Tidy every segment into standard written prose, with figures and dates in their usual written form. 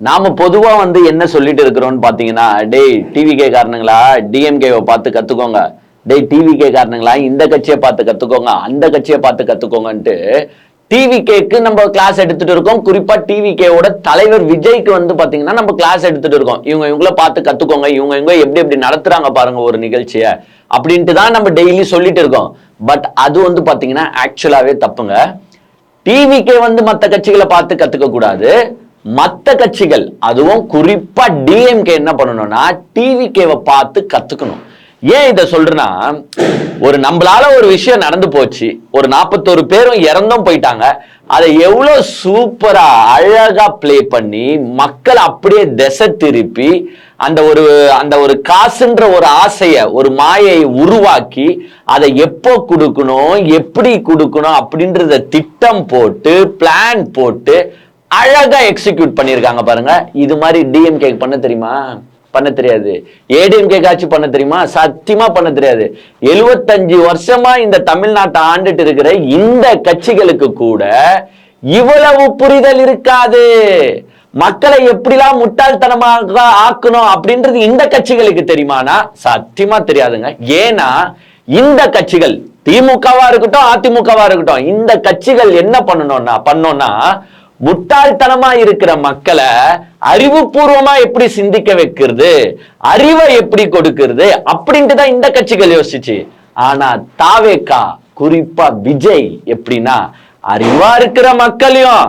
நாம பொதுவா என்ன சொல்லிட்டு இருக்கிறோம்னு பாத்தீங்கன்னா, டேய் டிவிகே காரணங்களா டிஎம்கேவை பார்த்து கத்துக்கோங்க, டேய் டிவிகே காரணங்களா இந்த கட்சியை பார்த்து கத்துக்கோங்க, அந்த கட்சியை பார்த்து கத்துக்கோங்கன்ட்டு டிவிகேக்கு நம்ம கிளாஸ் எடுத்துட்டு இருக்கோம். குறிப்பா டிவிகேவோட தலைவர் விஜய்க்கு பாத்தீங்கன்னா நம்ம கிளாஸ் எடுத்துட்டு இருக்கோம். இவங்கள பார்த்து கத்துக்கோங்க, இவங்க எப்படி எப்படி நடத்துறாங்க பாருங்க ஒரு நிகழ்ச்சியை அப்படின்ட்டு தான் நம்ம டெய்லி சொல்லிட்டு இருக்கோம். பட் அது பாத்தீங்கன்னா ஆக்சுவலாவே தப்புங்க. டிவிகே மத்த கட்சிகளை பார்த்து கத்துக்க கூடாது. மத்த கட்சிகள் அதுவும் குறிப்பா டிஎம்கே என்ன பண்ணணும்னா டிவிகேவை பார்த்து கத்துக்கணும். ஏன் இத சொல்றேன்னா, ஒரு நம்மளால ஒரு விஷயம் நடந்து போச்சு, ஒரு 41 பேரும் இறந்தும் போயிட்டாங்க. அதை எவ்வளவு சூப்பரா அழகா பிளே பண்ணி மக்கள் அப்படியே திசை திருப்பி அந்த ஒரு காசுன்ற ஒரு ஆசைய ஒரு மாயை உருவாக்கி அதை எப்போ கொடுக்கணும் எப்படி கொடுக்கணும் அப்படின்றத திட்டம் போட்டு பிளான் போட்டு அழகா எக்ஸிக்யூட் பண்ணிருக்காங்க பாருங்க. இது மாதிரி டிஎம்கே பண்ண தெரியுமா? பண்ண தெரியாது. ஏடிஎம்கே காட்சி பண்ண தெரியுமா? சத்தியமா பண்ண தெரியாது. 75 வருஷமா இந்த தமிழ்நாட்டை ஆண்டுட்டு இருக்கிற இந்த கட்சிகளுக்கு கூட இவ்வளவு புரிதல் இருக்காது. மக்களை எப்படிலாம் முட்டாள்தனமாக ஆக்கணும் அப்படின்றது இந்த கட்சிகளுக்கு தெரியுமானா சத்தியமா தெரியாதுங்க. ஏன்னா இந்த கட்சிகள் திமுகவா இருக்கட்டும் அதிமுகவா இருக்கட்டும், இந்த கட்சிகள் என்ன பண்ணணும்னா முட்டாள்தனமா இருக்கிற மக்களை அறிவுபூர்வமா எப்படி சிந்திக்க வைக்கிறது, அறிவை எப்படி கொடுக்கிறது அப்படின்ட்டு தான் இந்த கட்சிகள் யோசிச்சு. ஆனா தாவேகா குறிப்பா விஜய் எப்படின்னா அறிவா இருக்கிற மக்களையும்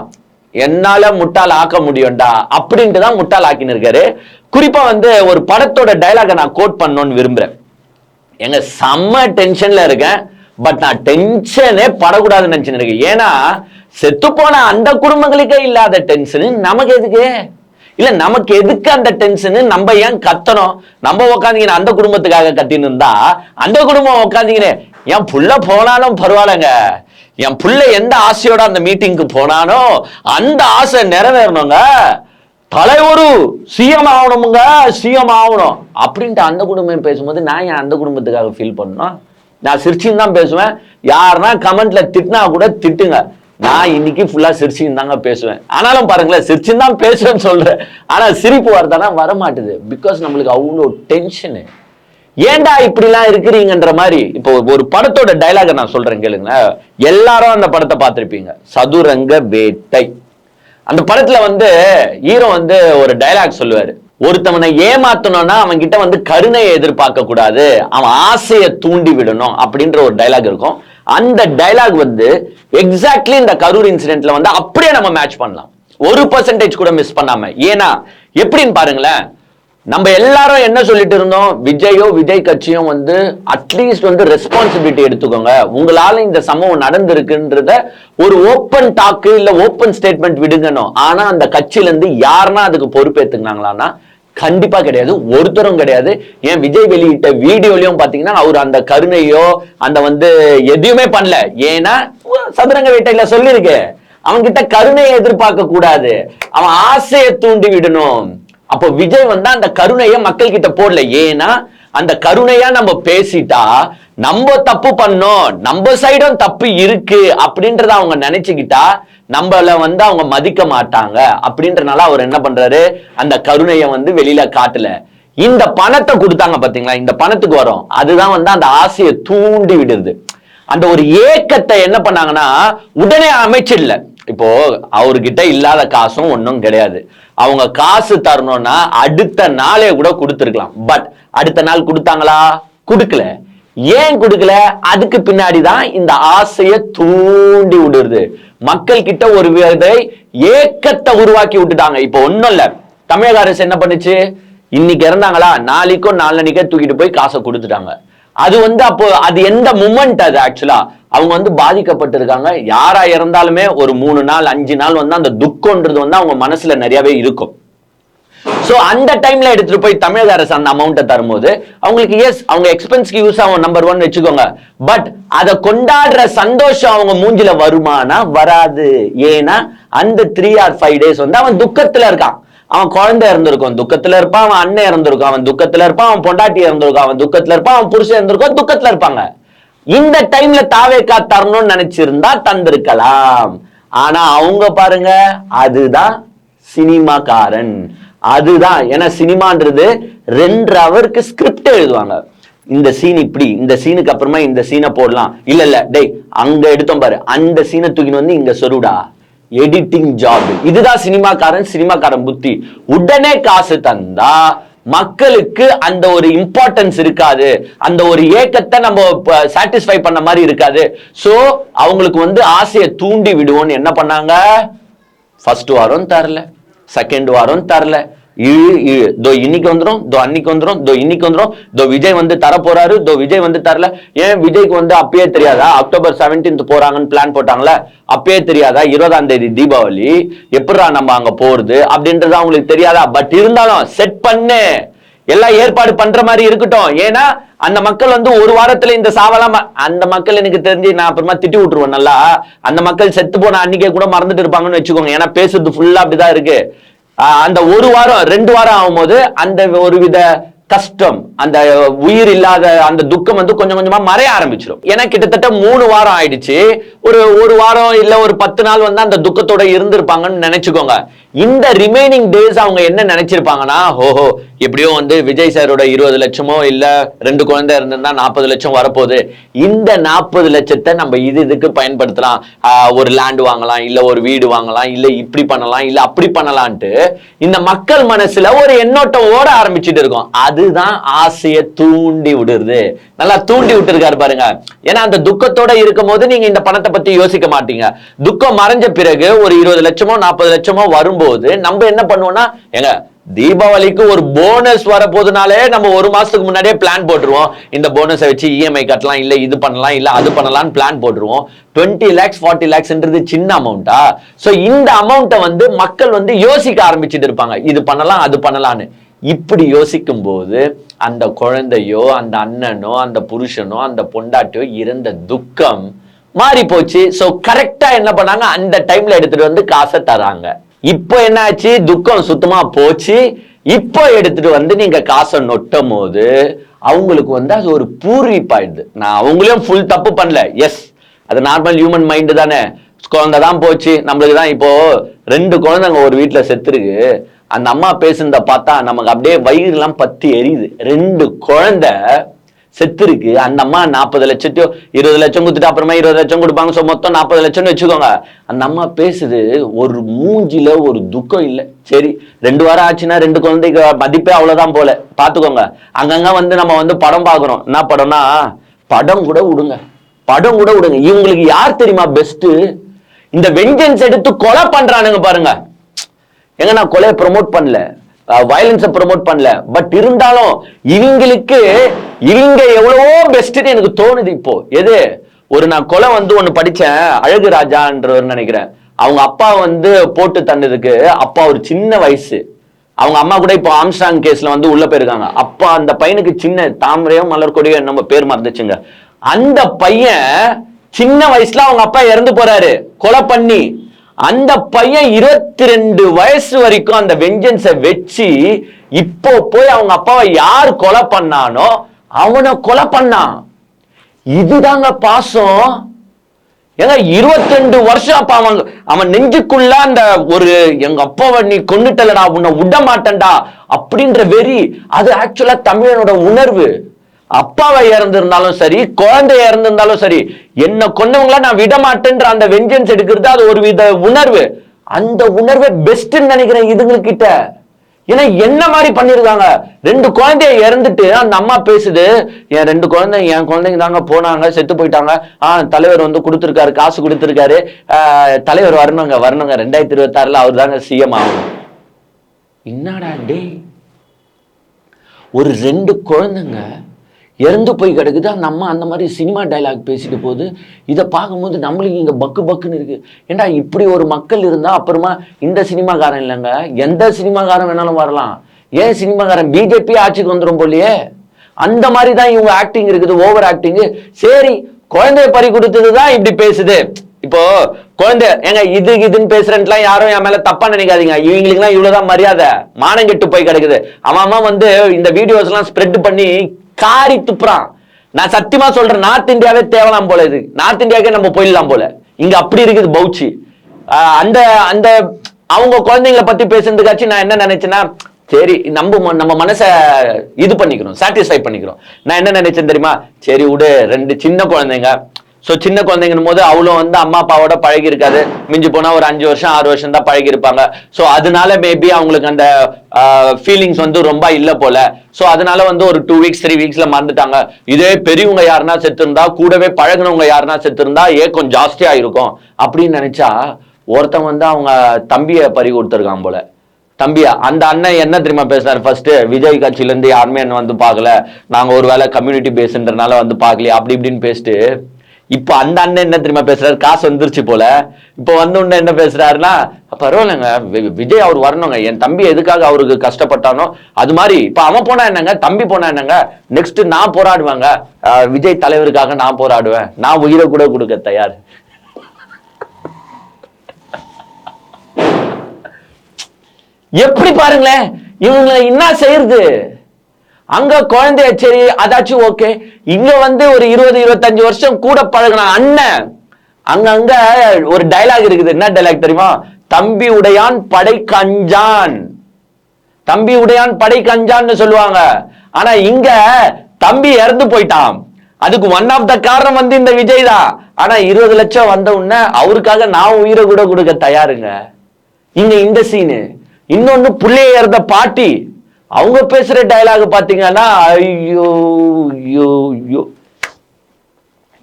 என்னால முட்டாள் ஆக்க முடியும்டா அப்படின்ட்டு தான் முட்டாள் ஆக்கின்னு இருக்காரு. குறிப்பா ஒரு படத்தோட டைலாக நான் கோட் பண்ணணும்னு விரும்புறேன். எங்க செம்ம டென்ஷன்ல இருக்கேன், பட் நான் டென்ஷனே படக்கூடாதுன்னு நினைச்சுன்னு இருக்கேன். ஏன்னா செத்து போன அந்த குடும்பங்களுக்கே இல்லாத டென்ஷன் நமக்கு எதுக்கு? இல்ல நமக்கு எதுக்கு அந்த டென்ஷன்? நம்ம ஏன் கத்தணும்? நம்ம உக்காந்தீங்கன்னா அந்த குடும்பத்துக்காக கத்தின்னு இருந்தா அந்த குடும்பம் உக்காந்தீங்கன்னு என் புள்ள போனாலும் பரவாயில்லைங்க, என் புள்ள எந்த ஆசையோட அந்த மீட்டிங்க்கு போனானோ அந்த ஆசை நிறைவேறணுங்க, தலைவரு சிஎம் ஆகணுமுங்க, சிஎம் ஆகணும் அப்படின்ட்டு அந்த குடும்பம் பேசும்போது நான் ஏன் அந்த குடும்பத்துக்காக ஃபீல் பண்ணணும்? நான் சிரிச்சுன்னு தான் பேசுவேன். யாருன்னா கமெண்ட்ல திட்டினா கூட திட்டுங்க, நான் இன்னைக்கு ஃபுல்லா சிரிச்சுன்னு தாங்க பேசுவேன். ஆனாலும் பாருங்களேன், சிரிச்சுன்னு தான் பேசுவேன்னு சொல்றேன், ஆனா சிரிப்பு வரதானா வர மாட்டுது. பிகாஸ் நம்மளுக்கு அவ்வளோ டென்ஷனு. ஏன்டா இப்படிலாம் இருக்கிறீங்கன்ற மாதிரி. இப்போ ஒரு படத்தோட டைலாக நான் சொல்றேன் கேளுங்க. எல்லாரும் அந்த படத்தை பார்த்திருப்பீங்க, சதுரங்க வேட்டை. அந்த படத்துல ஹீரோ ஒரு டைலாக் சொல்லுவாரு, ஒருத்தவனை ஏமாத்தணும்னா அவன் கிட்ட கருணையை எதிர்பார்க்க கூடாது, அவன் ஆசையை தூண்டி விடணும் அப்படின்ற ஒரு டைலாக் இருக்கும். அந்த டைலாக் எக்ஸாக்ட்லி இந்த கரூர் இன்சிடென்ட்ல அப்படியே நம்ம மேட்ச் பண்ணலாம், 1% கூட மிஸ் பண்ணாம. ஏன்னா எப்படின்னு பாருங்களேன், நம்ம எல்லாரும் என்ன சொல்லிட்டு இருந்தோம், விஜய் கட்சியும் அட்லீஸ்ட் ரெஸ்பான்சிபிலிட்டி எடுத்துக்கோங்க, உங்களால இந்த சம்பவம் நடந்திருக்குன்றத ஒரு ஓப்பன் டாக்கு இல்ல ஓப்பன் ஸ்டேட்மெண்ட் விடுங்கணும். ஆனா அந்த கட்சியில இருந்து யாருன்னா அதுக்கு பொறுப்பேத்துக்கினாங்களான்னா கண்டிப்பா கிடையாது, ஒருத்தரும் கிடையாது. ஏன் விஜய் வெளியிட்ட வீடியோலயும் பாத்தீங்கன்னா அவர் அந்த கருணையோ அந்த எதையுமே பண்ணல. ஏன்னா சதுரங்க வேட்டையில சொல்லிருக்கு, அவன் கிட்ட கருணையை எதிர்பார்க்க கூடாது, அவன் ஆசையை தூண்டி விடணும். அப்போ விஜய் அந்த கருணையை மக்கள் கிட்ட போடல. ஏன்னா அந்த கருணையா நம்ம பேசிட்டா நம்ம தப்பு பண்ணோம், நம்ம சைடும் தப்பு இருக்கு அப்படின்றத அவங்க நினைச்சுக்கிட்டா நம்மள அவங்க மதிக்க மாட்டாங்க அப்படின்றனால அவர் என்ன பண்றாரு, அந்த கருணையை வெளியில காட்டல. இந்த பணத்தை கொடுத்தாங்க பாத்தீங்களா, இந்த பணத்துக்கு வரும், அதுதான் அந்த ஆசையை தூண்டி விடுது. அந்த ஒரு ஏக்கத்தை என்ன பண்ணாங்கன்னா உடனே அமைச்சிடல. இப்போ அவர்கிட்ட இல்லாத காசும் ஒன்றும் கிடையாது, அவங்க காசு தரணும்னா அடுத்த நாளே கூட கொடுத்துருக்கலாம். பட் அடுத்த நாள் கொடுத்தாங்களா? கொடுக்கல. ஏன் கொடுக்கல? அதுக்கு பின்னாடிதான் இந்த ஆசையை தூண்டி விடுறது. மக்கள் கிட்ட ஒரு ஏக்கத்தை உருவாக்கி விட்டுட்டாங்க. இப்போ ஒன்னும் இல்ல, தமிழக அரசு என்ன பண்ணுச்சு, இன்னைக்கு இறந்தாங்களா நாளைக்கும் நாளன்னைக்கே தூக்கிட்டு போய் காசை கொடுத்துட்டாங்க. அது அப்போ அது எந்த மூமெண்ட்? அது ஆக்சுவலா அவங்க பாதிக்கப்பட்டிருக்காங்க. யாரா இறந்தாலுமே ஒரு 3 நாள் 5 நாள் அந்த துக்கம்ன்றது அவங்க மனசுல நிறையவே இருக்கும். சோ அந்த டைம்ல எடுத்துட்டு போய் தமிழக அரசு அந்த அமௌண்ட்டை தரும்போது அவங்களுக்கு எஸ் அவங்க எக்ஸ்பென்ஸ்க்கு யூஸ் ஆகும், நம்பர் 1 வச்சுக்கோங்க. பட் அதை கொண்டாடுற சந்தோஷம் அவங்க மூஞ்சில வருமானா வராது. ஏன்னா அந்த 3 or 5 days அவன் துக்கத்துல இருக்கான். அவன் குழந்தை இறந்திருக்கும், துக்கத்துல இருப்பான். அவன் அண்ணன் இறந்திருக்கும், அவன் துக்கத்துல இருப்பான். அவன் பொண்டாட்டி இறந்திருக்கும், அவன் துக்கத்துல இருப்பான். அவன் புருஷன் இறந்திருக்கும், துக்கத்துல இருப்பாங்க. இந்த டைம்ல தாவேகா தரணும்னு நினைச்சிருந்தா தந்திருக்கலாம். ஆனா அவங்க பாருங்க, அதுதான் சினிமாக்காரன். அதுதான். ஏன்னா சினிமான்றது 2 ஹவருக்கு ஸ்கிரிப்ட் எழுதுவாங்க. இந்த சீன் இப்படி, இந்த சீனுக்கு அப்புறமா இந்த சீனை போடலாம், இல்ல டேய் அங்க எடுத்தோம் பாரு, அந்த சீனை தூக்கின்னு வந்து இங்க சொருடா, எடிட்டிங் ஜாப். இதுதான் சினிமாக்காரன் புத்தி. உடனே காசு தந்தா மக்களுக்கு அந்த ஒரு இம்பார்ட்டன்ஸ் இருக்காது, அந்த ஒரு ஏக்கத்தை நம்ம சாட்டிஸ்ஃபை பண்ண மாதிரி இருக்காது. சோ அவங்களுக்கு வந்து ஆசையை தூண்டி விடுவோம்னு என்ன பண்ணாங்க, ஃபர்ஸ்ட் வாரம் தரல, செகண்ட் வாரம் தரல, இன்னைக்கு வந்துடும், அன்னைக்கு வந்துடும், இன்னைக்கு வந்துடும், விஜய் வந்து தர போறாரு, விஜய் வந்து தரல. ஏன் விஜய்க்கு வந்து அப்பயே தெரியாதா அக்டோபர் 17 போறாங்கன்னு பிளான் போட்டாங்களே, அப்பயே தெரியாதா 20ஆம் தேதி தீபாவளி எப்படா நம்ம அங்க போறது அப்படின்றது அவங்களுக்கு தெரியாதா? பட் இருந்தாலும் செட் பண்ணு, எல்லாம் ஏற்பாடு பண்ற மாதிரி இருக்கட்டும். ஏன்னா அந்த மக்கள் வந்து ஒரு வாரத்துல இந்த சாவலாம், அந்த மக்கள் எனக்கு தெரிஞ்சு நான் அப்புறமா திட்டி விட்டுருவேன் நல்லா, அந்த மக்கள் செத்து போன அன்னைக்கே கூட மறந்துட்டு இருப்பாங்கன்னு வச்சுக்கோங்க. ஏன்னா பேசுறது ஃபுல்லா அப்படிதான் இருக்கு. அந்த ஒரு வாரம் 2 வாரம் ஆகும்போது அந்த ஒரு வித கஷ்டம், அந்த உயிர் இல்லாத அந்த துக்கம் வந்து கொஞ்சம் கொஞ்சமா மறைய ஆரம்பிச்சிடும். ஏன்னா கிட்டத்தட்ட 3 வாரம் ஆயிடுச்சு. ஒரு வாரம் இல்ல ஒரு 10 நாள் வந்து அந்த துக்கத்தோட இருந்திருப்பாங்கன்னு நினைச்சுக்கோங்க. இந்த ரிமைனிங் டேஸ் அவங்க என்ன நினைச்சிருப்பாங்கன்னா, ஓஹோ எப்படியோ வந்து விஜய் சாரோட 20 லட்சமோ இல்ல 2 குழந்தை இருந்திருந்தா 40 லட்சம் வரப்போகுது, இந்த 40 லட்சத்தை நம்ம இதுக்கு பயன்படுத்தலாம், ஒரு லேண்ட் வாங்கலாம், இல்ல ஒரு வீடு வாங்கலாம், இல்ல இப்படி பண்ணலாம், இல்ல அப்படி பண்ணலான்ட்டு இந்த மக்கள் மனசுல ஒரு எண்ணோட்டம் ஓட ஆரம்பிச்சுட்டு இருக்கும். அதுதான் ஆசையை தூண்டி விடுறது. நல்லா தூண்டி விட்டுருக்காரு பாருங்க. ஏன்னா அந்த துக்கத்தோட இருக்கும் போது நீங்க இந்த பணத்தை பத்தி யோசிக்க மாட்டீங்க. துக்கம் மறைஞ்ச பிறகு ஒரு 20 லட்சமோ 40 லட்சமோ வரும்போது நம்ம என்ன பண்ணுவோம்னா, எங்க தீபாவளிக்கு ஒரு போனஸ் வரப்போதுனாலே நம்ம 1 மாசத்துக்கு முன்னாடியே பிளான் போட்டுருவோம். இந்த போனஸை வச்சு இஎம்ஐ கட்டலாம், இல்ல இது பண்ணலாம், இல்ல அது பண்ணலாம்னு பிளான் போட்டுருவோம். 20 lakhs 40 lakhsன்றது சின்ன அமௌண்டா? சோ இந்த அமௌண்ட்டை வந்து மக்கள் வந்து யோசிக்க ஆரம்பிச்சுட்டு இருப்பாங்க, இது பண்ணலாம் அது பண்ணலான்னு. இப்படி யோசிக்கும் போது அந்த குழந்தையோ அந்த அண்ணனோ அந்த புருஷனோ அந்த பொண்டாட்டியோ இறந்த துக்கம் மாறி போச்சு. சோ கரெக்டா என்ன பண்ணாங்க, அந்த டைம்ல எடுத்துட்டு வந்து காசை தராங்க. இப்போ என்ன ஆச்சு, துக்கம் சுத்தமா போச்சு. இப்போ எடுத்துட்டு வந்து நீங்க காசை நொட்டும் போது அவங்களுக்கு வந்து அது ஒரு பூரிப்பாயிடுது. நான் அவங்களையும் ஃபுல் தப்பு பண்ணல, எஸ் அது நார்மல் ஹியூமன் மைண்டு தானே. குழந்தை தான் போச்சு, நம்மளுக்கு தான் இப்போ 2 குழந்தைங்க ஒரு வீட்டுல செத்துருக்கு. அந்த அம்மா பேசுனத பார்த்தா நமக்கு அப்படியே வயிறு எல்லாம் பத்தி எரியுது. 2 குழந்தை செத்து இருக்கு. அந்த அம்மா 40 லட்சத்தையோ 20 லட்சம் கொடுத்துட்டு அப்புறமா 20 லட்சம் கொடுப்பாங்க. சோ மொத்தம் 40 லட்சம்னு வச்சுக்கோங்க. அந்த அம்மா பேசுது, ஒரு மூஞ்சில ஒரு துக்கம் இல்லை. சரி 2 வாரம் ஆச்சுன்னா 2 குழந்தைக்கு மதிப்பே அவ்வளவுதான் போல, பாத்துக்கோங்க. அங்கங்க வந்து நம்ம வந்து படம் பாக்குறோம். என்ன படம்னா, படம் கூட விடுங்க, படம் கூட விடுங்க. இவங்களுக்கு யார் தெரியுமா பெஸ்ட்? இந்த வெஞ்சன்ஸ் எடுத்து கொலை பண்றானுங்க பாருங்க. எங்க நான் கொலையை ப்ரொமோட் பண்ணல, வயலன்ஸை ப்ரொமோட் பண்ணல, பட் இருந்தாலும் இவங்களுக்கு இவங்க எவ்வளவோ பெஸ்ட்னு எனக்கு தோணுது. இப்போ எது ஒரு நான் கொலை வந்து ஒண்ணு படிச்சேன், அழகு ராஜான்றவர் நினைக்கிறேன். அவங்க அப்பா வந்து போட்டு தந்ததுக்கு அப்பா ஒரு சின்ன வயசு, அவங்க அம்மா கூட இப்போ ஆம்ஸ்டாங் கேஸ்ல வந்து உள்ள போயிருக்காங்க. அப்பா அந்த பையனுக்கு சின்ன தாமரையோ மலர்கொடியோ நம்ம பேர் மறந்துச்சுங்க. அந்த பையன் சின்ன வயசுல அவங்க அப்பா இறந்து போறாரு கொலை பண்ணி. அந்த பையன் 22 வயசு வரைக்கும் அந்த வெஞ்சன்ஸை வச்சு இப்போ போய் அவங்க அப்பாவை யார் கொலை பண்ணானோ அவனை கொலை பண்ணான். இதுதாங்க பாசம். ஏங்க 22 வருஷம் அப்ப அவன் நெஞ்சுக்குள்ள அந்த ஒரு எங்க அப்பாவை நீ கொண்டுட்டலடா, உன்னை விட மாட்டேன்டா அப்படின்ற வெறி. அது ஆக்சுவலா தமிழனோட உணர்வு. அப்பாவை இறந்திருந்தாலும் சரி, குழந்தைய இறந்திருந்தாலும் சரி, என்ன கொண்டவங்கள நான் விட மாட்டேன்ற அந்த வெஞ்சன்ஸ் எடுக்கிறது அது ஒரு வித உணர்வு. அந்த உணர்வை பெஸ்ட்ன்னு நினைக்கிறேன் இதுங்ககிட்ட. ஏன்னா என்ன மாதிரி பண்ணிருக்காங்க. 2 குழந்தைய இறந்துட்டு அந்த அம்மா பேசுது, என் 2 குழந்தை என் குழந்தைங்க தாங்க போனாங்க, செத்து போயிட்டாங்க. தலைவர் வந்து கொடுத்துருக்காரு, காசு கொடுத்துருக்காரு, தலைவர் வரணுங்க 2026ல அவர் தாங்க சிஎம் ஆகணும். என்னடா டே, ஒரு 2 குழந்தைங்க இறந்து போய் கிடக்குது, அந்த அம்மா அந்த மாதிரி சினிமா டைலாக் பேசிட்டு போகுது. இதை பார்க்கும்போது நம்மளுக்கு இங்க பக்கு பக்குன்னு இருக்கு. ஏண்டா இப்படி ஒரு மக்கள் இருந்தா அப்புறமா இந்த சினிமாக்காரன் இல்லைங்க, எந்த சினிமாக்காரன் வேணாலும் வரலாம். ஏன் சினிமாக்காரன் பிஜேபி ஆட்சிக்கு வந்துடும் போலியே, அந்த மாதிரி தான் இவங்க ஆக்டிங் இருக்குது, ஓவர் ஆக்டிங். சரி குழந்தைய பறி கொடுத்ததுதான் இப்படி பேசுது. இப்போ குழந்தை ஏங்க இதுன்னு பேசுறேன்லாம் யாரும் என் மேல தப்பா நினைக்காதீங்க. இவங்களுக்கு எல்லாம் இவ்வளவுதான் மரியாதை, மானம் கெட்டு போய் கிடக்குது. அவன் வந்து இந்த வீடியோஸ் எல்லாம் ஸ்ப்ரெட் பண்ணி காரி துப்புறான். நான் சத்தியமா சொல்றேன், நார்த் இந்தியாவே தேவலாம் போல. இது நார்த் இந்தியாவுக்கே நம்ம போயிடலாம் போல. இங்க அப்படி இருக்குது பௌச்சி. அந்த அந்த அவங்க குழந்தைங்களை பத்தி பேசுறதுக்காச்சும் நான் என்ன நினைச்சேன்னா, சரி நம்ம மனச இது பண்ணிக்கிறோம், சாட்டிஸ்ஃபை பண்ணிக்கிறோம். நான் என்ன நினைச்சேன் தெரியுமா, சரி விடு, 2 சின்ன குழந்தைங்க. ஸோ சின்ன குழந்தைங்கன்னு போது அவ்வளோ வந்து அம்மா அப்பாவோட பழகி இருக்காது. மிஞ்சி போனா ஒரு 5 வருஷம் 6 வருஷம் தான் பழகி இருப்பாங்க. ஸோ அதனால மேபி அவங்களுக்கு அந்த ஃபீலிங்ஸ் வந்து ரொம்ப இல்லை போல. ஸோ அதனால வந்து ஒரு 2 வீக்ஸ் 3 வீக்ஸ்ல மறந்துட்டாங்க. இதே பெரியவங்க யாருன்னா செத்து இருந்தா, கூடவே பழகினவங்க யாருன்னா செத்து இருந்தா ஏக்கம் ஜாஸ்தியா இருக்கும் அப்படின்னு நினைச்சா, ஒருத்தன் வந்து அவங்க தம்பியை பறி கொடுத்துருக்கான் போல. தம்பியா, அந்த அண்ணன் என்ன தெரியுமா பேசுறாரு, ஃபர்ஸ்ட் விஜய் கட்சியில இருந்து யாருமே என்ன வந்து பார்க்கல, நாங்க ஒரு வேலை கம்யூனிட்டி பேஸ்ன்றனால வந்து பார்க்கலையே அப்படி இப்படின்னு பேசிட்டு, இப்ப அந்த அண்ணன் என்ன தெரியுமா பேசுறாரு, காசு வந்துருச்சு போல. இப்ப வந்து என்ன பேசுறாருன்னா, பரவாயில்லைங்க விஜய் அவர் வரணுங்க, என் தம்பி எதுக்காக அவருக்கு கஷ்டப்பட்டானோ அது மாதிரி இப்ப அவன் போனா என்னங்க, தம்பி போனா என்னங்க, நெக்ஸ்ட் நான் போராடுவாங்க, விஜய் தலைவருக்காக நான் போராடுவேன், நான் உயிரை கூட கொடுக்க தயார். எப்படி பாருங்களேன் இவங்க என்ன செய்யறது. அங்க குழந்தைய சரி அதாச்சும் ஓகே, இங்க வந்து ஒரு 20-25 வருஷம் கூட பழகின அண்ணன், அங்க ஒரு டைலாக் இருக்குது. என்ன டைலாக் தெரியுமா, தம்பி உடையான் படை கஞ்சான், தம்பி உடையான் படை கஞ்சான்னு சொல்லுவாங்க. ஆனா இங்க தம்பி இறந்து போயிட்டான், அதுக்கு ஒன் ஆஃப் த காரணம் வந்து இந்த விஜய் தான். ஆனா 20 லட்சம் வந்த உடனே அவருக்காக நான் உயிரை கூட கொடுக்க தயாருங்க. இங்க இந்த சீனு. இன்னொன்னு புள்ளைய இறந்த பாட்டி, அவங்க பேசுற டயலாக் பாத்தீங்கன்னா ஐயோ ஐயோ ஐயோ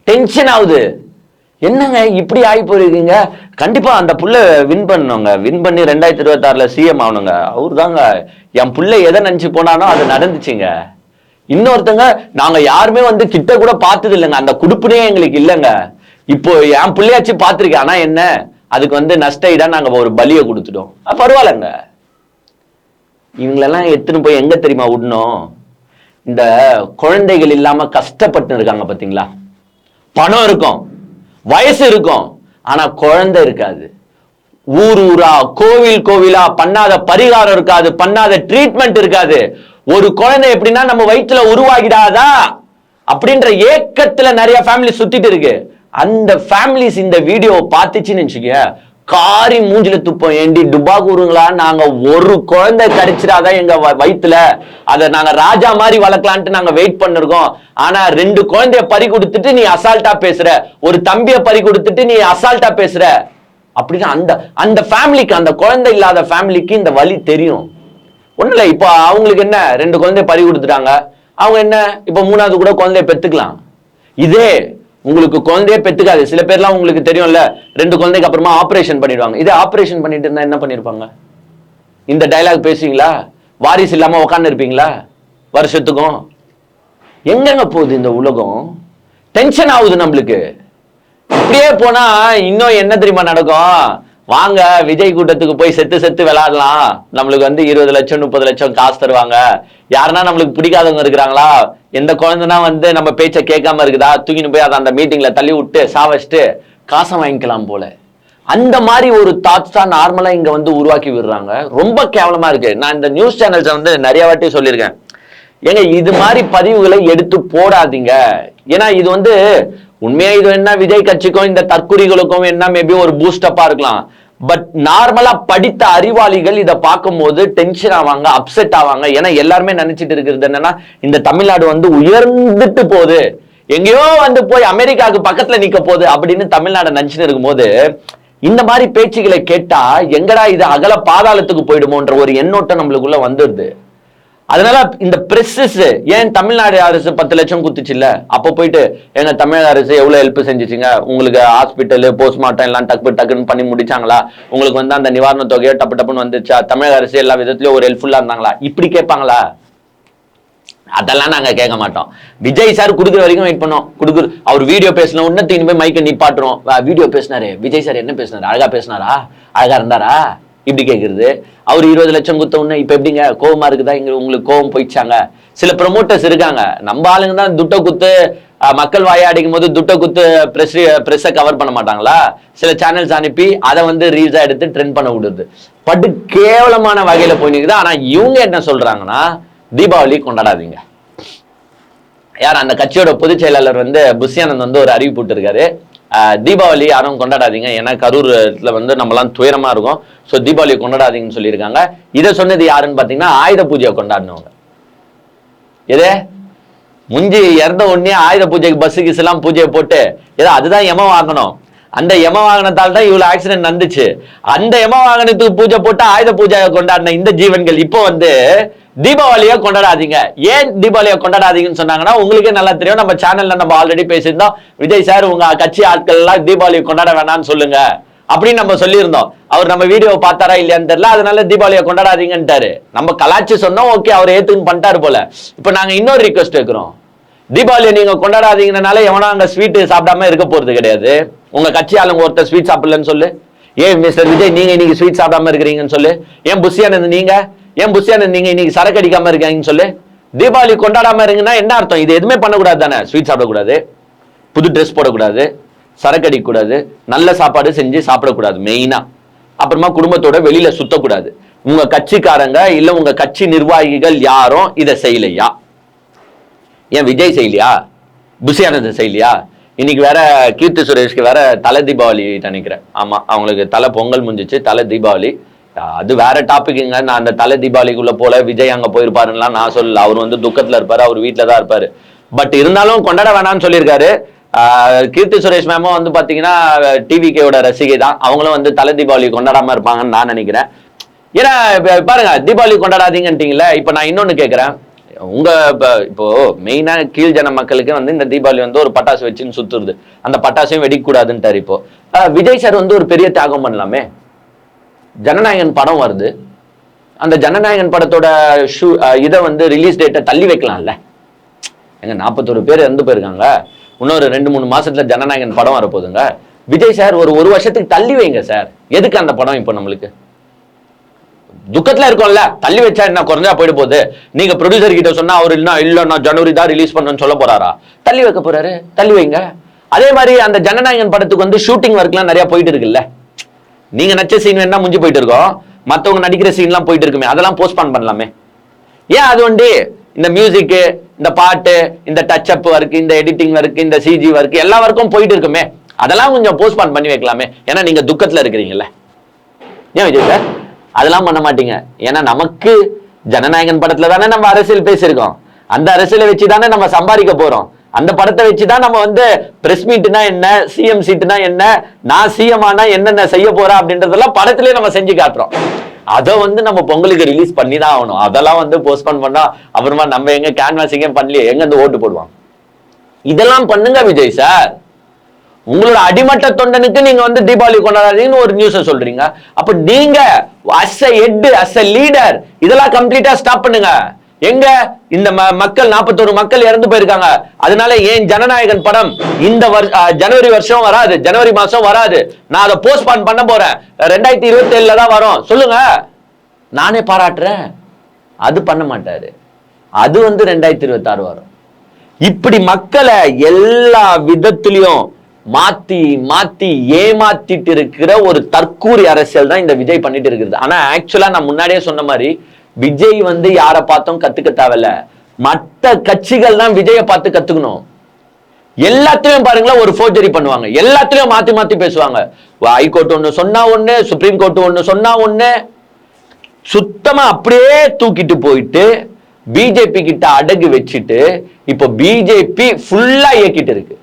டென்ஷன் ஆகுது. என்னங்க இப்படி ஆகி போயிருக்கீங்க. கண்டிப்பா அந்த புள்ள வின் பண்ணுங்க, வின் பண்ணி 2026ல சிஎம் ஆகணுங்க. அவரு தாங்க என் புள்ள எதை நினைச்சு போனானோ அது நடந்துச்சுங்க. இன்னொருத்தங்க, நாங்க யாருமே வந்து கிட்ட கூட பார்த்தது இல்லைங்க, அந்த குடுப்புனே எங்களுக்கு இல்லைங்க. இப்போ என் பிள்ளையாச்சும் பார்த்திருக்கேன், ஆனா என்ன அதுக்கு வந்து நஷ்ட ஈடா நாங்க ஒரு பலியை கொடுத்துட்டோம். பரவாயில்லங்க. இவங்களெல்லாம் எடுத்துன்னு போய் எங்க தெரியுமா விடணும், இந்த குழந்தைகள் இல்லாம கஷ்டப்பட்டு இருக்காங்க பாத்தீங்களா. பணம் இருக்கும், வயசு இருக்கும், ஆனா குழந்தை இருக்காது. ஊர் ஊரா கோவில் கோவிலா பண்ணாத பரிகாரம் இருக்காது, பண்ணாத ட்ரீட்மெண்ட் இருக்காது. ஒரு குழந்தை எப்படின்னா நம்ம வயிற்றுல உருவாகிடாதா அப்படின்ற ஏக்கத்துல நிறைய ஃபேமிலி சுத்திட்டு இருக்கு. அந்த ஃபேமிலிஸ் இந்த வீடியோ பார்த்துச்சுன்னு வச்சுக்க, காரி மூஞ்சில துப்போம். ஏண்டி டுபா கூறுங்களா, நாங்க ஒரு குழந்தை கிடைச்சிடாதான் எங்க வயிற்றுல, அதை நாங்க ராஜா மாதிரி வளர்க்கலான்ட்டு நாங்க வெயிட் பண்ணிருக்கோம். ஆனா 2 குழந்தைய பறி கொடுத்துட்டு நீ அசால்ட்டா பேசுற, ஒரு தம்பிய பறி கொடுத்துட்டு நீ அசால்ட்டா பேசுற அப்படின்னா அந்த ஃபேமிலிக்கு, அந்த குழந்தை இல்லாத ஃபேமிலிக்கு இந்த வலி தெரியும். ஒண்ணு இல்ல, இப்ப அவங்களுக்கு என்ன 2 குழந்தைய பறி கொடுத்துட்டாங்க, அவங்க என்ன இப்ப 3வது கூட குழந்தைய பெத்துக்கலாம். இதே உங்களுக்கு குழந்தையே பெத்துக்காது. சில பேர்லாம் உங்களுக்கு தெரியும்ல, 2 குழந்தைக்கு அப்புறமா ஆபரேஷன் பண்ணிடுவாங்க. இதே ஆபரேஷன் பண்ணிட்டு இருந்தா என்ன பண்ணிருப்பாங்க. இந்த டைலாக் பேசுவீங்களா, வாரிசு இல்லாம உட்கார்ந்து இருப்பீங்களா வருஷத்துக்கும். எங்கங்க போகுது இந்த உலகம், டென்ஷன் ஆகுது நம்மளுக்கு. இப்படியே போனா இன்னும் என்ன தெரியுமா நடக்கும், வாங்க விஜய் கூட்டத்துக்கு போய் செத்து செத்து விளையாடலாம், நம்மளுக்கு வந்து 20 லட்சம் 30 லட்சம் காசு தருவாங்க. யாருன்னா நம்மளுக்கு பிடிக்காதவங்க இருக்கிறாங்களா, எந்த குழந்தைனா வந்து நம்ம பேச்சை கேட்காம இருக்குதா, தூக்கின்னு போய் அதை அந்த மீட்டிங்ல தள்ளி விட்டு சாவச்சிட்டு காசை வாங்கிக்கலாம் போல. அந்த மாதிரி ஒரு தாட்ஸ் தான் நார்மலா இங்க வந்து உருவாக்கி விடுறாங்க. ரொம்ப கேவலமா இருக்கு. நான் இந்த நியூஸ் சேனல்ஸ் வந்து நிறைய வாட்டி சொல்லியிருக்கேன், ஏங்க இது மாதிரி பதிவுகளை எடுத்து போடாதீங்க. ஏன்னா இது வந்து உண்மையா இது என்ன விஜய் கட்சிக்கும் இந்த தற்குறிகளுக்கும் என்ன மேபி ஒரு பூஸ்டப்பா இருக்கலாம். பட் நார்மலா படித்த அறிவாளிகள் இதை பார்க்கும் போது டென்ஷன் ஆவாங்க, அப்செட் ஆவாங்க. ஏன்னா எல்லாருமே நினைச்சிட்டு இருக்கிறது என்னன்னா, இந்த தமிழ்நாடு வந்து உயர்ந்துட்டு போகுது, எங்கேயோ வந்து போய் அமெரிக்காவுக்கு பக்கத்துல நிக்க போகுது அப்படின்னு தமிழ்நாடு நினைச்சுட்டு இருக்கும் போது இந்த மாதிரி பேச்சுகளை கேட்டா எங்கடா இது அகல பாதாளத்துக்கு போயிடுமோன்ற ஒரு எண்ணோட்டம் நம்மளுக்குள்ள வந்துடுது. அதனால இந்த பிரஸ்ஸஸ், ஏன் தமிழ்நாடு அரசு 10 லட்சம் குத்துச்சு இல்ல, அப்ப போயிட்டு எங்க தமிழக அரசு எவ்வளவு ஹெல்ப் செஞ்சுச்சுங்க, உங்களுக்கு ஹாஸ்பிட்டல் போஸ்ட்மார்ட்டம் எல்லாம் டக்குன்னு பண்ணி முடிச்சாங்களா, உங்களுக்கு வந்து அந்த நிவாரண தொகையோ டப்புன்னு வந்துச்சா, தமிழக அரசு எல்லா விதத்திலயும் ஒரு ஹெல்ப்ஃபுல்லா இருந்தாங்களா, இப்படி கேட்பாங்களா. அதெல்லாம் நாங்க கேட்க மாட்டோம். விஜய் சார் குடுக்குற வரைக்கும் வெயிட் பண்ணோம். அவர் வீடியோ பேசின உடனே தீனி போய் மைக்க நிப்பாட்டுறோம். வீடியோ பேசினாரு விஜய் சார், என்ன பேசினாரு, அழகா பேசினாரா, அழகா இருந்தாரா, இப்படி கேட்கறது. அவர் 20 லட்சம் குத்த உடனே இப்ப எப்படிங்க கோவமா இருக்குதா, இங்க உங்களுக்கு கோவம் போயிடுச்சாங்க. சில ப்ரொமோட்டர்ஸ் இருக்காங்க, நம்ம ஆளுங்க தான் துட்ட குத்து மக்கள் வாயாடிக்கும் போது துட்ட குத்து பிரஸ் கவர் பண்ண மாட்டாங்களா, சில சேனல்ஸ் அனுப்பி அதை வந்து ரீல்ஸா எடுத்து ட்ரெண்ட் பண்ண விடுது. பட்டு கேவலமான வகையில போய் நிக்குது. ஆனா இவங்க என்ன சொல்றாங்கன்னா, தீபாவளி கொண்டாடாதீங்க. யார் அந்த கட்சியோட பொதுச் செயலாளர் வந்து புஷியானந்த் வந்து ஒரு அறிவிப்பு போட்டு இருக்காரு. தீபாவளி யாரும் கொண்டாடாதீங்க, ஏன்னா கரூர்ல வந்து நம்மலாம் துயரமா இருக்கும், ஸோ தீபாவளி கொண்டாடாதீங்கன்னு சொல்லியிருக்காங்க. இதை சொன்னது யாருன்னு பார்த்தீங்கன்னா ஆயுத பூஜையை கொண்டாடினவங்க. எதே முஞ்சி இறந்த உடனே ஆயுத பூஜைக்கு பஸ்ஸு கிஸ் எல்லாம் பூஜையை போட்டு ஏதோ அதுதான் எம வாங்கணும், அந்த எம வாகனத்தால் தான் இவ்வளவு ஆக்சிடென்ட் நடந்துச்சு, அந்த எம வாகனத்துக்கு பூஜை போட்டு ஆயுத பூஜையை கொண்டாடின இந்த ஜீவன்கள் இப்போ வந்து தீபாவளியை கொண்டாடாதீங்க. ஏன் தீபாவளியை கொண்டாடாதீங்கன்னு சொன்னாங்கன்னா உங்களுக்கே நல்லா தெரியும். நம்ம சேனல்ல நம்ம ஆல்ரெடி பேசியிருந்தோம், விஜய் சார் உங்க கட்சி ஆட்கள் எல்லாம் தீபாவளியை கொண்டாட வேணாம்னு சொல்லுங்க அப்படின்னு நம்ம சொல்லியிருந்தோம். அவர் நம்ம வீடியோ பார்த்தாரா இல்லையான்னு தெரியல, அதனால தீபாவளியை கொண்டாடாதீங்கன்ட்டாரு. நம்ம கலாச்சி சொன்னோம், ஓகே அவர் ஏத்துன்னு பண்ணிட்டாரு போல. இப்ப நாங்க இன்னொரு ரிக்வெஸ்ட் வைக்கிறோம், தீபாவளியை நீங்க கொண்டாடாதீங்கனால எவனா அங்க ஸ்வீட் சாப்பிடாம இருக்க போறது கிடையாது. உங்க கட்சி ஆளுங்க ஒருத்தர் ஸ்வீட் சாப்பிடலன்னு சொல்லு, ஏன் மிஸ்டர் விஜய் நீங்க இன்னைக்கு ஸ்வீட் சாப்பிடாம இருக்கிறீங்கன்னு சொல்லு, ஏன் புஷியானந்த் நீங்க இன்னைக்கு சரக்கு அடிக்காம இருக்கீங்கன்னு சொல்லு. தீபாவளி கொண்டாடாம இருங்கன்னா என்ன அர்த்தம்? இது எதுவுமே பண்ணக்கூடாது தானே, ஸ்வீட் சாப்பிடக்கூடாது, புது ட்ரெஸ் போடக்கூடாது, சரக்கு அடிக்கக்கூடாது, நல்ல சாப்பாடு செஞ்சு சாப்பிடக்கூடாது மெயினா, அப்புறமா குடும்பத்தோட வெளியில சுத்தக்கூடாது. உங்க கட்சிக்காரங்க இல்ல உங்க கட்சி நிர்வாகிகள் யாரும் இதை செய்யலையா? ஏன் விஜய் செய்யலையா, புஷியானந்த் செய்யலையா? இன்னைக்கு வேற கீர்த்தி சுரேஷ்க்கு வேற தலை தீபாவளி நினைக்கிறேன். ஆமா, அவங்களுக்கு தலை பொங்கல் முடிஞ்சிச்சு, தலை தீபாவளி. அது வேற டாபிக்ங்க. நான் அந்த தலை தீபாவளிக்குள்ள போல விஜய் அங்க போயிருப்பாருன்னா நான் சொல்லல, அவர் வந்து துக்கத்துல இருப்பாரு, அவர் வீட்டுல தான் இருப்பாரு. பட் இருந்தாலும் கொண்டாட வேணாம்னு சொல்லியிருக்காரு. கீர்த்தி சுரேஷ் மேமும் வந்து பாத்தீங்கன்னா டிவிகேயோட ரசிகை தான், அவங்களும் வந்து தலை தீபாவளி கொண்டாடாம இருப்பாங்கன்னு நான் நினைக்கிறேன். ஏன்னா பாருங்க, தீபாவளி கொண்டாடாதீங்கன்ட்டீங்களே. இப்ப நான் இன்னொன்னு கேட்கிறேன், உங்க இப்போ மெயினா கீழ் ஜன மக்களுக்கு வந்து இந்த தீபாவளி வந்து ஒரு பட்டாசு வச்சுன்னு சுத்துறது, அந்த பட்டாசையும் வெடிக்க கூடாதுன்ட்டாரு. இப்போ விஜய் சார் வந்து ஒரு பெரிய தியாகம் பண்ணலாமே. ஜனநாயகன் படம் வருது, அந்த ஜனநாயகன் படத்தோட இதை வந்து ரிலீஸ் டேட்டை தள்ளி வைக்கலாம்ல. எங்க 41 பேர் இறந்து போயிருக்காங்க, இன்னொரு 2-3 மாசத்துல ஜனநாயகன் படம் வரப்போகுதுங்க. விஜய் சார் ஒரு வருஷத்துக்கு தள்ளி வைங்க சார். எதுக்கு அந்த படம் இப்போ நம்மளுக்கு துக்கத்துல இருக்கும்ல, தள்ளி வச்சா என்ன குறைஞ்சா போயிட போகுது? நீங்க ப்ரொடியூசர் கிட்ட சொன்னா அவர் இல்ல நான் ஜனவரி தான் ரிலீஸ் பண்ணணும்னு சொல்ல போறாரா? தள்ளி வைக்க போறாரு, தள்ளி வைங்க. அதே மாதிரி அந்த ஜனநாயகன் படத்துக்கு வந்து ஷூட்டிங் ஒர்க்லாம் நிறைய போயிட்டு இருக்குல்ல. நீங்க நச்ச சீன் வேணா முடிஞ்சு போயிட்டு இருக்கோம், மத்தவங்க நடிக்கிற சீன்லாம் போயிட்டு இருக்குமே, அதெல்லாம் போஸ்ட்பான் பண்ணலாமே. ஏன் அது வந்து இந்த மியூசிக், இந்த பாட்டு, இந்த டச் அப் ஒர்க், இந்த எடிட்டிங் ஒர்க், இந்த சிஜி ஒர்க், எல்லா ஒர்க்கும் போயிட்டு இருக்குமே, அதெல்லாம் கொஞ்சம் போஸ்ட்பான் பண்ணி வைக்கலாமே. ஏன்னா நீங்க துக்கத்துல இருக்கிறீங்கல்ல. ஏன் விஜய் சார் அதெல்லாம் பண்ண மாட்டீங்க? ஏன்னா நமக்கு ஜனநாயகன் படத்துல தானே நம்ம அரசியல் பேசியிருக்கோம், அந்த அரசியலை வச்சு தானே நம்ம சம்பாதிக்க போறோம். அந்த படத்தை வச்சுதான் நம்ம வந்து பிரஸ் மீட்னா என்ன, சிஎம் சீட்னா என்ன, நான் சிஎம் ஆனா என்னென்ன செய்ய போறேன் அப்படின்றதெல்லாம் படத்திலே நம்ம செஞ்சு காட்டுறோம். அதை வந்து நம்ம பொங்கலுக்கு ரிலீஸ் பண்ணி தான் ஆகணும். அதெல்லாம் வந்து போஸ்ட்போன் பண்ணா அப்புறமா நம்ம எங்க கேன்வாசிங்கே பண்ணலையே, எங்க வந்து ஓட்டு போடுவாங்க? இதெல்லாம் பண்ணுங்க விஜய் சார். உங்களோட அடிமட்ட தொண்டனுக்கு நீங்க வந்து தீபாவளி கொண்டாடாதீங்கன்னு ஒரு நியூஸை சொல்றீங்க. அப்ப நீங்க as a head, as a leader இதெல்லாம் கம்ப்ளீட்டா ஸ்டாப் பண்ணுங்க. எங்க இந்த மக்கள் 41 மக்கள் இறந்து போயிருக்காங்க, அதனால ஏன் ஜனநாயகன் படம் இந்த ஜனவரி வருஷம் வராது, ஜனவரி மாசம் வராது, நான் அதை போஸ்ட்பான் பண்ண போறேன், 2027 தான் வரும் சொல்லுங்க, நானே பாராட்டுறேன். அது பண்ண மாட்டாரு, அது வந்து 2026 வரும். இப்படி மக்களை எல்லா விதத்திலையும் மாத்தி மாத்தி ஏமாத்திட்டு இருக்கிற ஒரு தற்கூரி அரசியல் தான் இந்த விஜய் பண்ணிட்டு இருக்கிறது. ஆனா ஆக்சுவலா நான் முன்னாடியே சொன்ன மாதிரி விஜய் வந்து யாரை பார்த்தும் கத்துக்க தேவையில்ல, மற்ற கட்சிகள் தான் விஜயை பார்த்து கத்துக்கணும். எல்லாத்திலையும் பாருங்களேன் ஒரு ஃபோர்ஜரி பண்ணுவாங்க, எல்லாத்திலையும் மாத்தி மாத்தி பேசுவாங்க. ஹைகோர்ட் ஒண்ணு சொன்னா ஒண்ணு, சுப்ரீம் கோர்ட் ஒண்ணு சொன்னா ஒண்ணு, சுத்தமா அப்படியே தூக்கிட்டு போயிட்டு பிஜேபி கிட்ட அடகு வச்சுட்டு இப்போ பிஜேபி ஃபுல்லா இயக்கிட்டு இருக்கு.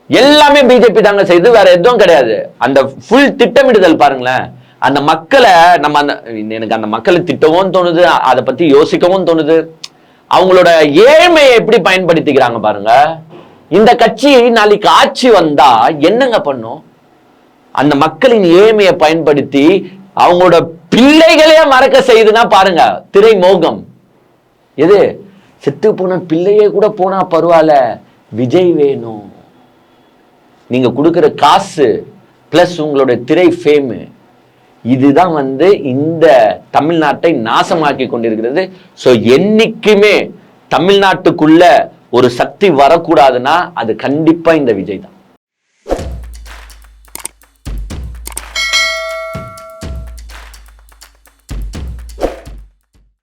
எல்லாமே பிஜேபி தாங்க செய்து, வேற எதுவும் கிடையாது. அந்த ஃபுல் திட்டமிடுதல் பாருங்களேன். அந்த மக்களை நம்ம எனக்கு அந்த மக்களை திட்டவும் தோணுது, அதை பத்தி யோசிக்கவும் தோணுது. அவங்களோட ஏழ்மையை எப்படி பயன்படுத்திக்கிறாங்க பாருங்க. இந்த கட்சி நாளைக்கு ஆட்சி வந்தா என்னங்க பண்ணும்? அந்த மக்களின் ஏழ்மையை பயன்படுத்தி அவங்களோட பிள்ளைகளே மறக்க செய்யுதுன்னா பாருங்க. திரை மோகம். எது செத்து போன பிள்ளையே கூட போனா பரவாயில்ல, விஜய் வேணும். நீங்க கொடுக்கிற காசு பிளஸ் உங்களோட திரை ஃபேமு, இதுதான் வந்து இந்த தமிழ்நாட்டை நாசமாக்கி கொண்டிருக்கிறது. ஸோ என்னைக்குமே தமிழ்நாட்டுக்குள்ள ஒரு சக்தி வரக்கூடாதுன்னா அது கண்டிப்பா இந்த விஜய் தான்.